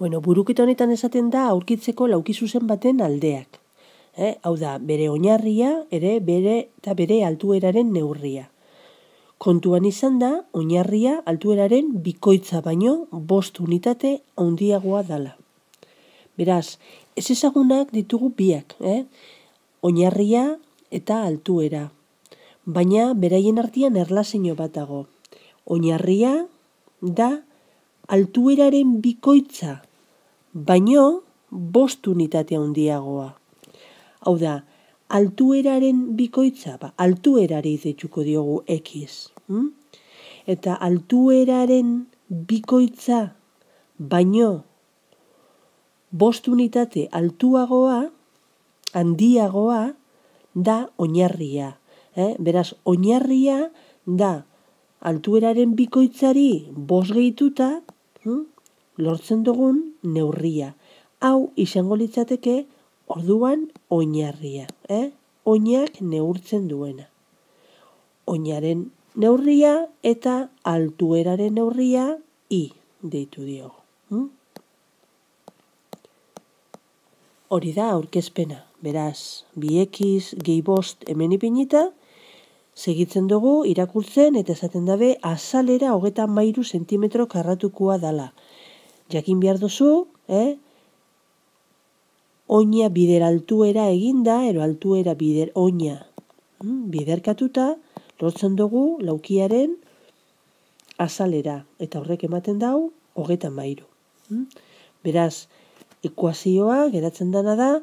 Buruketa honetan esaten da aurkitzeko lauki zuzen baten aldeak. Hau da, bere oinarria ere bere altueraren neurria. Kontuan izan da, oinarria altueraren bikoitza baino 5 unitate handiagoa dela. Beraz, ezezagunak ditugu biak, oinarria eta altuera. Baina beraien artean erlazio bat dago. Oinarria da altueraren bikoitza, baino 5 unitate handiagoa. Hau da, altueraren bikoitza, altuerari deituko diogu X. Eta altueraren bikoitza, baino 5 unitate handiagoa da oinarria. Beraz, oinarria da altueraren bikoitzari 5 gehituta lortzen dugun neurria. Hau izango litzateke orduan oinarria. Oinak neurtzen duena. Oinaren neurria eta altueraren neurria I deitu diogu. Hori da aurkezpena. Beraz, 2x gehi 5 hemen ipinita, segitzen dugu irakurtzen eta esaten dabe azalera 33 zentimetro karratukoa dala. Jakin behar duzu, oina bider altuera eginda, ero altuera bider oina biderkatuta, lortzen dugu laukiaren azalera. Eta horrek ematen dau 33. Beraz, ekuazioa geratzen dana da,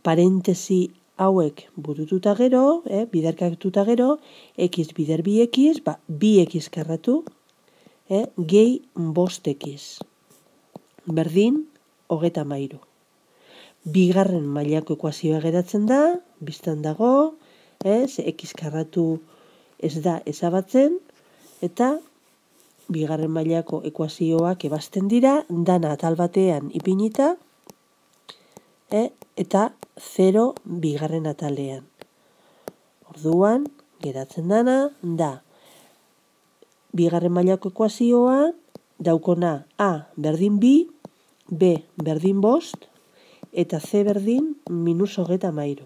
parentesi hauek burututa gero, biderkatuta gero, x bider 2x, 2x karratu, gehi 5x. Berdin, 33. Bigarren mailako ekuazioa geratzen da, biztan dago, x karratu ez da ezabatzen, eta bigarren mailako ekuazioak ebazten dira, dana atal batean ipinita, eta 0 bigarren atalean. Orduan, geratzen dana, da, bigarren mailako ekuazioa, daukona A berdin 2, B berdin 5, eta C berdin -33.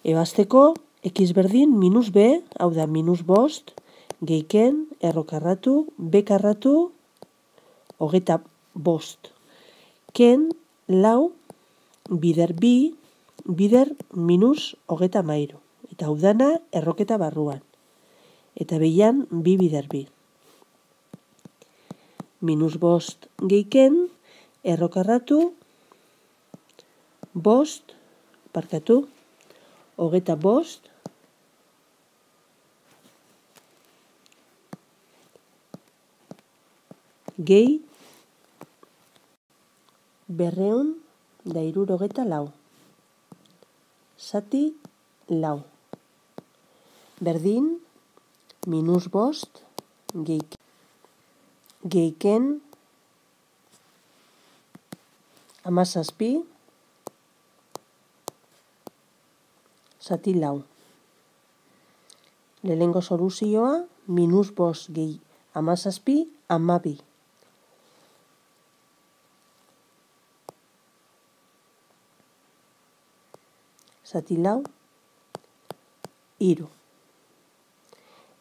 Ebazteko, x berdin -b, hau da -5, gehiken, erro karratu, b karratu, 25. Ken, lau, bider 2, bider -33. Eta hau dana erroketa barruan. Eta behian, 2 bider 2. -5 gehiken, erro karratu, 5, 25, gehi 274. Zati 4. Berdin, -5 gehiken 17, zati 4. Lehenengo soluzioa, -5 gehi 17, 12. Zati 4, 3.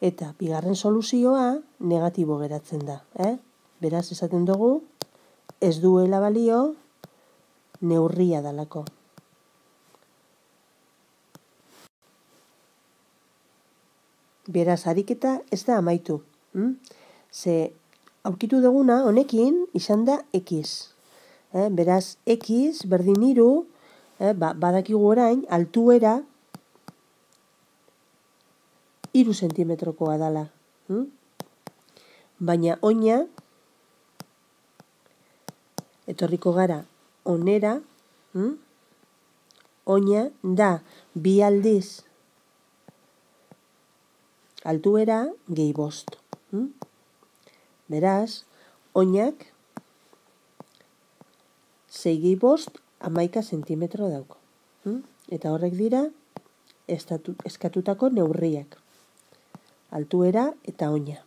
Eta bigarren soluzioa negatibo geratzen da. Beraz esaten dugu, ez duela balio neurria dalako. Beraz, ariketa ez da amaitu. Ze aurkitu duguna honekin izan da x. Beraz, x berdin 3, badakigu orain, altuera 3 zentimetrokoa dala. Baina oina, etorriko gara onera, oina da 2 aldiz altuera gehi 5. Beraz, oinak 6 gehi 5, 11 zentimetro dauko. Eta horrek dira eskatutako neurriak. Altuera eta oina.